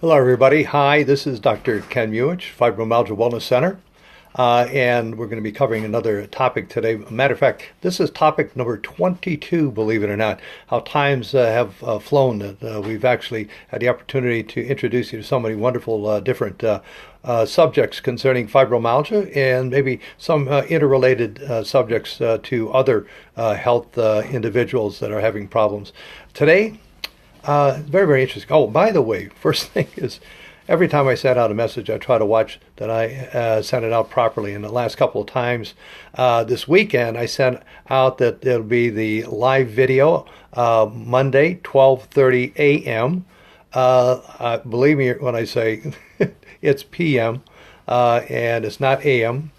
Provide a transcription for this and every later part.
Hello, everybody. Hi, this is Dr. Ken Muich, Fibromyalgia Wellness Center, and we're going to be covering another topic today. Matter of fact, this is topic number 22, believe it or not. How times have flown that we've actually had the opportunity to introduce you to so many wonderful different subjects concerning fibromyalgia and maybe some interrelated subjects to other health individuals that are having problems. Today, very, very interesting. Oh, by the way, first thing is every time I send out a message, I try to watch that I send it out properly. And the last couple of times this weekend, I sent out that it'll be the live video Monday, 12:30 a.m. Believe me when I say it's p.m. And it's not a.m.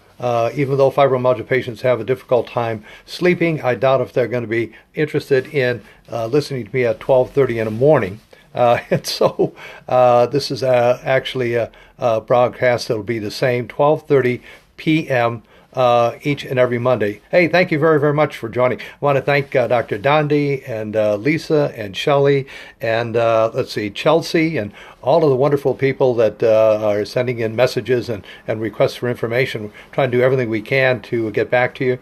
Even though fibromyalgia patients have a difficult time sleeping, I doubt if they're going to be interested in listening to me at 12:30 in the morning. And so this is actually a broadcast that will be the same, 12:30 p.m. Each and every Monday. Hey, thank you very, very much for joining. I want to thank Dr. Dondi and Lisa and Shelley and Chelsea and all of the wonderful people that are sending in messages and requests for information. We're trying to do everything we can to get back to you.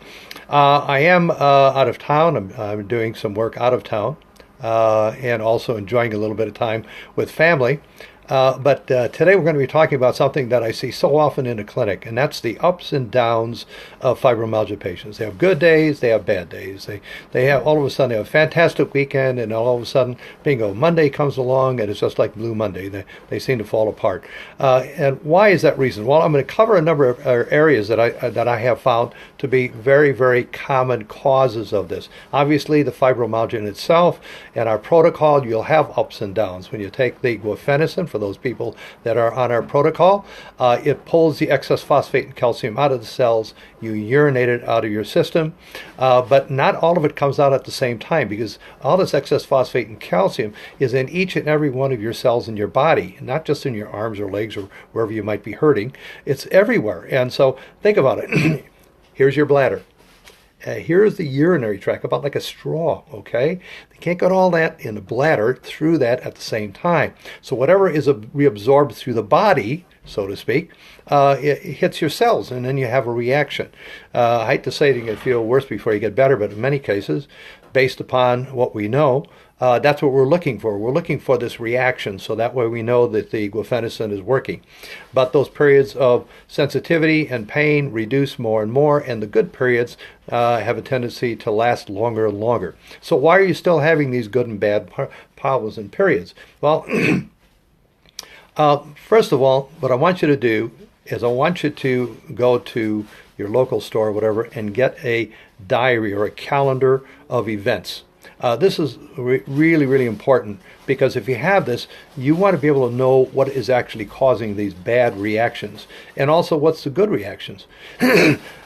I am out of town. I'm doing some work out of town and also enjoying a little bit of time with family. But today we're going to be talking about something that I see so often in the clinic, and that's the ups and downs of fibromyalgia patients. They have good days, they have bad days. They have, all of a sudden, they have a fantastic weekend, and all of a sudden, bingo, Monday comes along, and it's just like Blue Monday. They seem to fall apart. And why is that reason? Well, I'm going to cover a number of areas that I have found to be very, very common causes of this. Obviously, the fibromyalgia in itself, and our protocol, you'll have ups and downs. When you take the guaifenesin, for those people that are on our protocol, it pulls the excess phosphate and calcium out of the cells. You urinate it out of your system, but not all of it comes out at the same time, because all this excess phosphate and calcium is in each and every one of your cells in your body, not just in your arms or legs or wherever you might be hurting. It's everywhere. And so think about it. Here's your bladder. Here's the urinary tract, about like a straw, okay? They can't get all that in the bladder through that at the same time. So whatever is reabsorbed through the body, so to speak, it hits your cells, and then you have a reaction. I hate to say it, you can feel worse before you get better, but in many cases, based upon what we know, that's what we're looking for. We're looking for this reaction, so that way we know that the guaifenesin is working. But those periods of sensitivity and pain reduce more and more, and the good periods have a tendency to last longer and longer. So why are you still having these good and bad problems and periods? Well, first of all, what I want you to do is I want you to go to your local store or whatever and get a diary or a calendar of events. This is really, really important, because if you have this, you want to be able to know what is actually causing these bad reactions, and also what's the good reactions.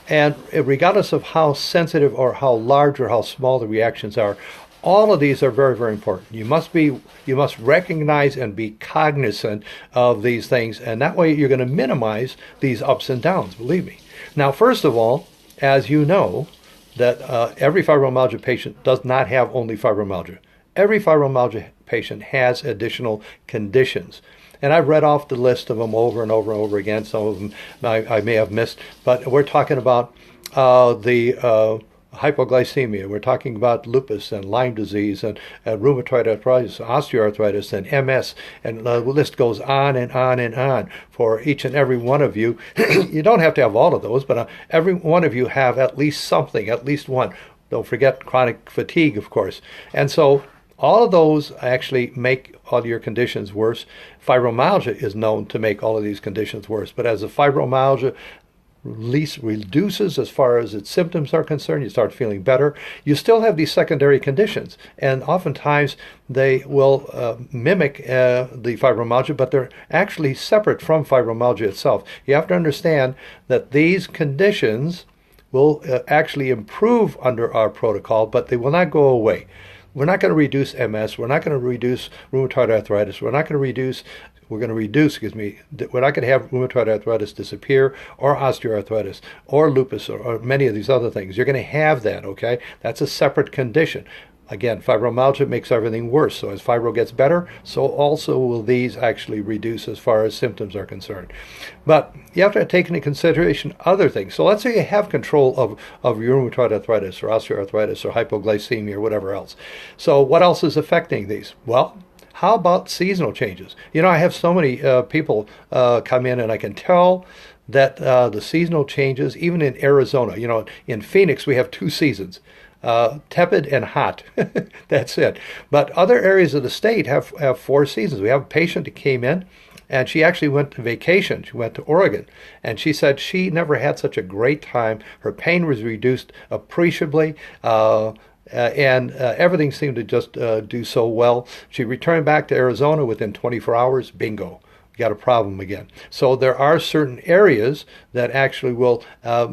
And regardless of how sensitive or how large or how small the reactions are, all of these are very, very important. You must recognize and be cognizant of these things, and that way you're going to minimize these ups and downs, believe me. Now, first of all, as you know, that every fibromyalgia patient does not have only fibromyalgia. Every fibromyalgia patient has additional conditions. And I've read off the list of them over and over and over again. Some of them I may have missed. But we're talking about the hypoglycemia. We're talking about lupus and Lyme disease and rheumatoid arthritis, osteoarthritis, and MS, and the list goes on and on and on for each and every one of you. You don't have to have all of those, but every one of you have at least something, at least one. Don't forget chronic fatigue, of course. And so all of those actually make all your conditions worse. Fibromyalgia is known to make all of these conditions worse, but as the fibromyalgia reduces as far as its symptoms are concerned, you start feeling better. You still have these secondary conditions, and oftentimes they will mimic the fibromyalgia, but they're actually separate from fibromyalgia itself. You have to understand that these conditions will actually improve under our protocol, but they will not go away. We're not going to reduce MS. We're not going to reduce rheumatoid arthritis. We're not going to reduce, we're not going to have rheumatoid arthritis disappear, or osteoarthritis, or lupus, or many of these other things. You're going to have that, okay? That's a separate condition. Again, fibromyalgia makes everything worse. So as fibro gets better, so also will these actually reduce as far as symptoms are concerned. But you have to take into consideration other things. So let's say you have control of rheumatoid arthritis or osteoarthritis or hypoglycemia or whatever else. So what else is affecting these? Well, how about seasonal changes? I have so many people come in, and I can tell that the seasonal changes, even in Arizona, in Phoenix, we have two seasons. Tepid and hot. That's it. But other areas of the state have four seasons. We have a patient that came in, and she actually went to vacation. She went to Oregon, and she said she never had such a great time. Her pain was reduced appreciably. And everything seemed to just do so well. She returned back to Arizona within 24 hours. Bingo. Got a problem again. So there are certain areas that actually will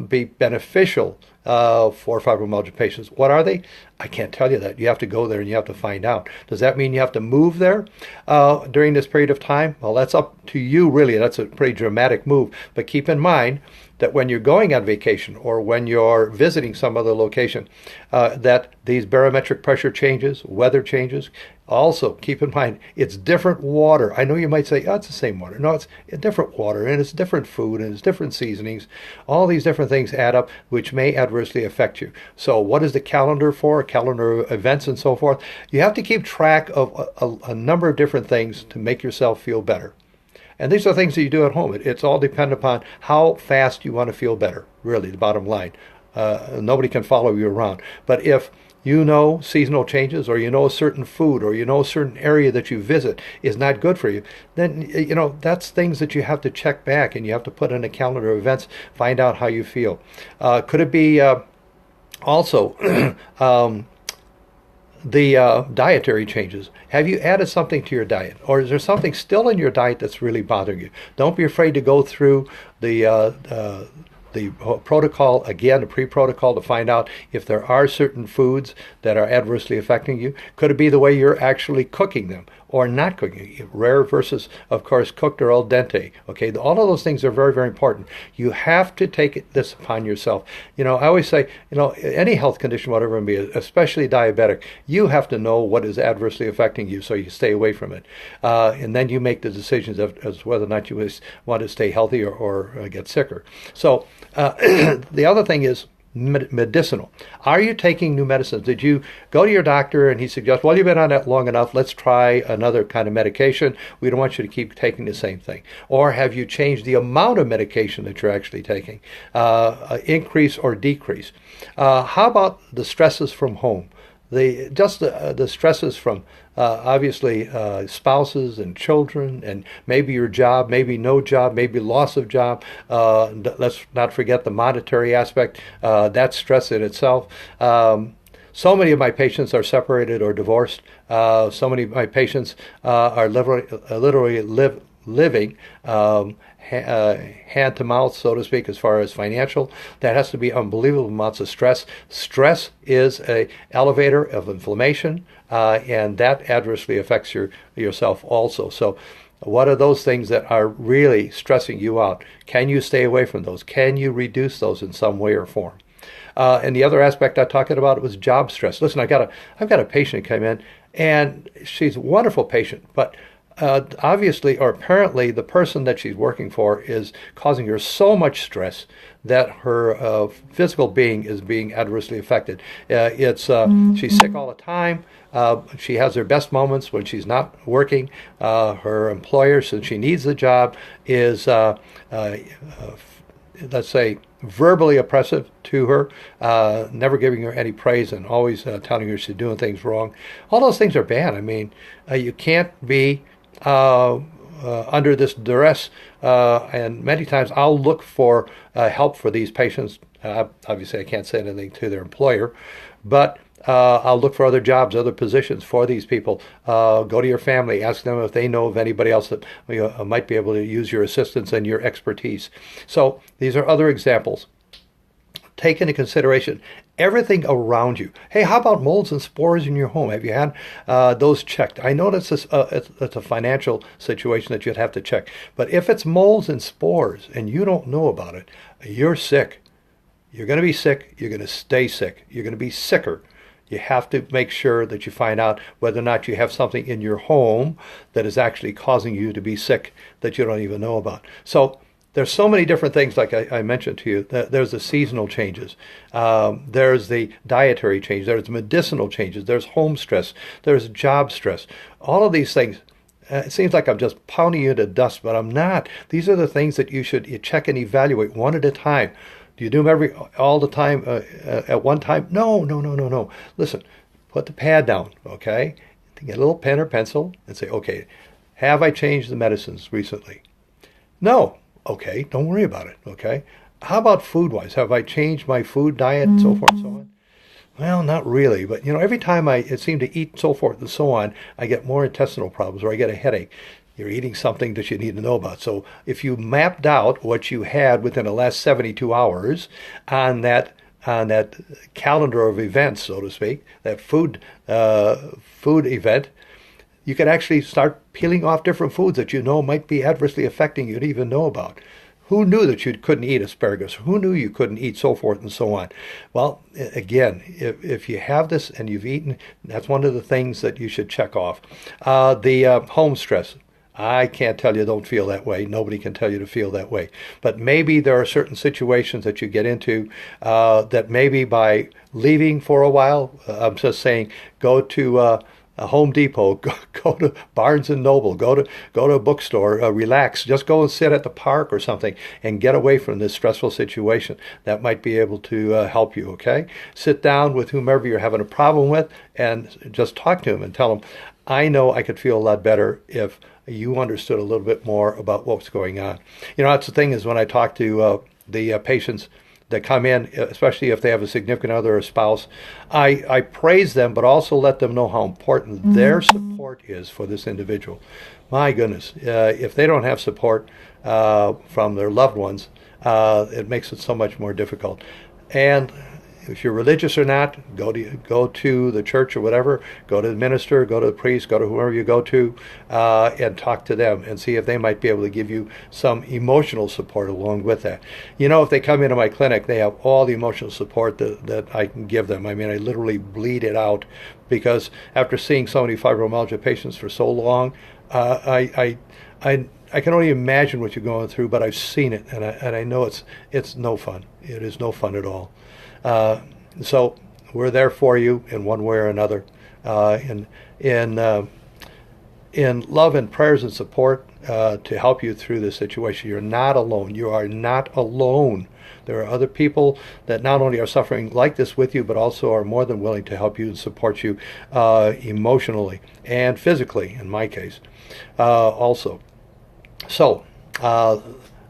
be beneficial for fibromyalgia patients. What are they? I can't tell you that. You have to go there and you have to find out. Does that mean you have to move there during this period of time? Well, that's up to you, really. That's a pretty dramatic move. But keep in mind that when you're going on vacation or when you're visiting some other location, that these barometric pressure changes, weather changes. Also, keep in mind, it's different water. I know you might say, oh, it's the same water. No, it's a different water, and it's different food, and it's different seasonings. All these different things add up, which may adversely affect you. So what is the calendar for? A calendar of events and so forth. You have to keep track of a number of different things to make yourself feel better. And these are things that you do at home. It's all dependent upon how fast you want to feel better, really, the bottom line. Nobody can follow you around. But if you know seasonal changes, or a certain food, or a certain area that you visit is not good for you, then that's things that you have to check back, and you have to put in a calendar of events, find out how you feel. Could it be also the dietary changes? Have you added something to your diet, or is there something still in your diet that's really bothering you? Don't be afraid to go through the protocol, again, the pre-protocol, to find out if there are certain foods that are adversely affecting you. Could it be the way you're actually cooking them or not cooking? Rare versus, of course, cooked or al dente. Okay, all of those things are very, very important. You have to take this upon yourself. I always say, any health condition, whatever it may be, especially diabetic, you have to know what is adversely affecting you so you stay away from it. And then you make the decisions as whether or not you want to stay healthy or get sicker. So the other thing is medicinal. Are you taking new medicines? Did you go to your doctor and he suggests, well, you've been on that long enough, let's try another kind of medication. We don't want you to keep taking the same thing. Or have you changed the amount of medication that you're actually taking? Increase or decrease? How about the stresses from home? The stresses from obviously spouses and children, and maybe your job, maybe no job, maybe loss of job. Let's not forget the monetary aspect. That's stress in itself. So many of my patients are separated or divorced. So many of my patients are literally living hand to mouth, so to speak, as far as financial. That has to be unbelievable amounts of stress. Stress is an elevator of inflammation, and that adversely affects yourself also. So what are those things that are really stressing you out? Can you stay away from those? Can you reduce those in some way or form? And the other aspect I talked about was job stress. Listen, I've got a patient come in, and she's a wonderful patient, but obviously or apparently the person that she's working for is causing her so much stress that her physical being is being adversely affected. She's sick all the time. She has her best moments when she's not working. Her employer, since she needs the job, is let's say verbally oppressive to her, never giving her any praise and always telling her she's doing things wrong. All those things are bad. I mean, you can't be under this duress, and many times I'll look for help for these patients. Obviously, I can't say anything to their employer, but I'll look for other jobs, other positions for these people. Go to your family, ask them if they know of anybody else that might be able to use your assistance and your expertise. So these are other examples. Take into consideration everything around you. Hey, how about molds and spores in your home? Have you had those checked? I know it's a financial situation that you'd have to check. But if it's molds and spores and you don't know about it, you're sick. You're going to be sick. You're going to stay sick. You're going to be sicker. You have to make sure that you find out whether or not you have something in your home that is actually causing you to be sick that you don't even know about. So there's so many different things, like I mentioned to you. There's the seasonal changes. There's the dietary change. There's medicinal changes. There's home stress. There's job stress. All of these things. It seems like I'm just pounding you to dust, but I'm not. These are the things that you check and evaluate one at a time. Do you do them all the time at one time? No, no, no, no, no. Listen, put the pad down, okay? Get a little pen or pencil and say, okay, have I changed the medicines recently? No. Okay, don't worry about it, okay? How about food-wise? Have I changed my food diet and so forth and so on? Well, not really, but every time I seem to eat so forth and so on, I get more intestinal problems or I get a headache. You're eating something that you need to know about. So if you mapped out what you had within the last 72 hours on that calendar of events, so to speak, that food event, you can actually start peeling off different foods that might be adversely affecting you to even know about. Who knew that you couldn't eat asparagus? Who knew you couldn't eat so forth and so on? Well, again, if you have this and you've eaten, that's one of the things that you should check off. The home stress. I can't tell you don't feel that way. Nobody can tell you to feel that way. But maybe there are certain situations that you get into that maybe by leaving for a while, I'm just saying, go to a Home Depot, go to Barnes and Noble, go to a bookstore, relax, just go and sit at the park or something and get away from this stressful situation. That might be able to help you, okay? Sit down with whomever you're having a problem with and just talk to them and tell them, I know I could feel a lot better if you understood a little bit more about what's going on. That's the thing is when I talk to the patients that come in, especially if they have a significant other or spouse, I praise them, but also let them know how important their support is for this individual. My goodness, if they don't have support from their loved ones, it makes it so much more difficult. And if you're religious or not, go to the church or whatever, go to the minister, go to the priest, go to whoever you go to, and talk to them and see if they might be able to give you some emotional support along with that. If they come into my clinic, they have all the emotional support that I can give them. I mean, I literally bleed it out because after seeing so many fibromyalgia patients for so long, I can only imagine what you're going through, but I've seen it, and I know it's no fun. It is no fun at all. So we're there for you in one way or another, in love and prayers and support to help you through this situation. You're not alone. You are not alone. There are other people that not only are suffering like this with you, but also are more than willing to help you and support you emotionally and physically, in my case, also. So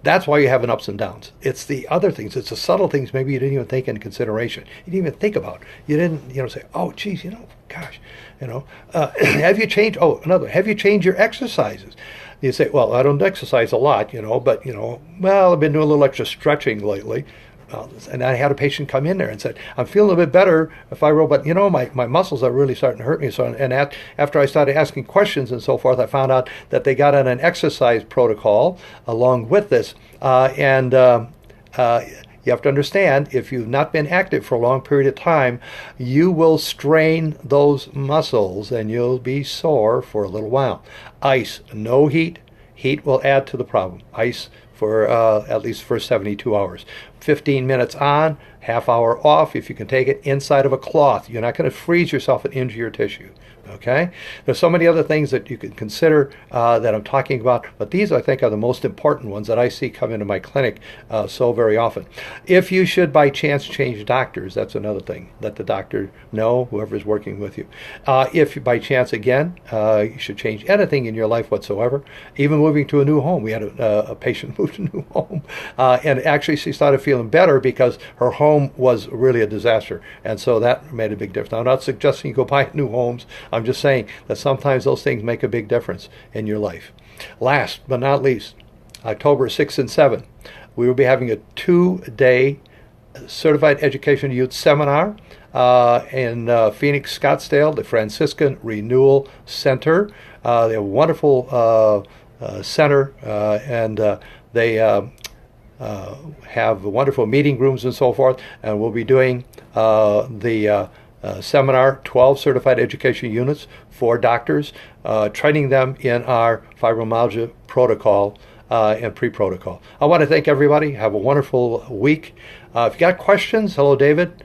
that's why you have an ups and downs. It's the other things. It's the subtle things maybe you didn't even take into consideration. You didn't even think about. You didn't, say, oh, geez, gosh, have you changed? Oh, have you changed your exercises? You say, well, I don't exercise a lot, but, well, I've been doing a little extra stretching lately. And I had a patient come in there and said, I'm feeling a bit better, fibro, but my muscles are really starting to hurt me. So, and after I started asking questions and so forth, I found out that they got on an exercise protocol along with this. You have to understand, if you've not been active for a long period of time, you will strain those muscles and you'll be sore for a little while. Ice, no heat. Heat will add to the problem. Ice for at least for 72 hours. 15 minutes on, half hour off, if you can take it, inside of a cloth. You're not going to freeze yourself and injure your tissue. Okay? There's so many other things that you can consider that I'm talking about, but these I think are the most important ones that I see come into my clinic so very often. If you should by chance change doctors, that's another thing. Let the doctor know, whoever's working with you. If by chance, again, you should change anything in your life whatsoever, even moving to a new home. We had a patient move to a new home, and actually she started feeling better because her home was really a disaster, and so that made a big difference. Now, I'm not suggesting you go buy new homes. I'm just saying that sometimes those things make a big difference in your life. Last but not least, October 6th and 7th, we will be having a 2-day Certified Education Youth Seminar in Phoenix, Scottsdale, the Franciscan Renewal Center. They have a wonderful center, and they have wonderful meeting rooms and so forth, and we'll be doing the seminar, 12 certified education units for doctors, training them in our fibromyalgia protocol and pre-protocol. I want to thank everybody. Have a wonderful week. If you got questions, hello, David.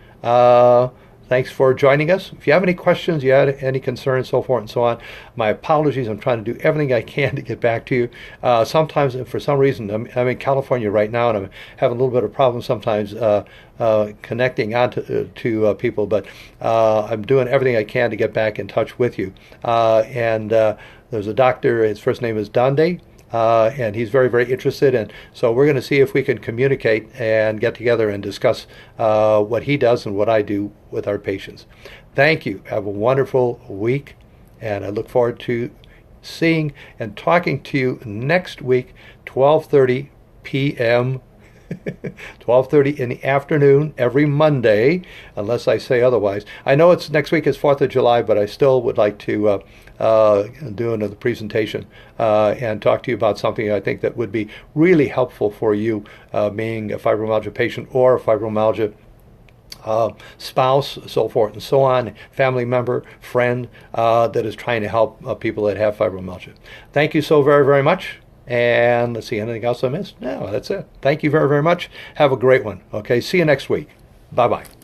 Thanks for joining us. If you have any questions, you had any concerns, so forth and so on, my apologies. I'm trying to do everything I can to get back to you. Sometimes, for some reason, I'm in California right now, and I'm having a little bit of problem sometimes connecting on to people, but I'm doing everything I can to get back in touch with you. And there's a doctor, his first name is Dande. And he's very, very interested, and so we're going to see if we can communicate and get together and discuss what he does and what I do with our patients. Thank you. Have a wonderful week, and I look forward to seeing and talking to you next week, 12:30 p.m. 12:30 in the afternoon every Monday, unless I say otherwise. I know it's next week is 4th of July, but I still would like to do another presentation and talk to you about something I think that would be really helpful for you, being a fibromyalgia patient or a fibromyalgia spouse, so forth and so on, family member, friend that is trying to help people that have fibromyalgia. Thank you so very, very much. And let's see, anything else I missed? No, that's it. Thank you very, very much. Have a great one. Okay, see you next week. Bye-bye.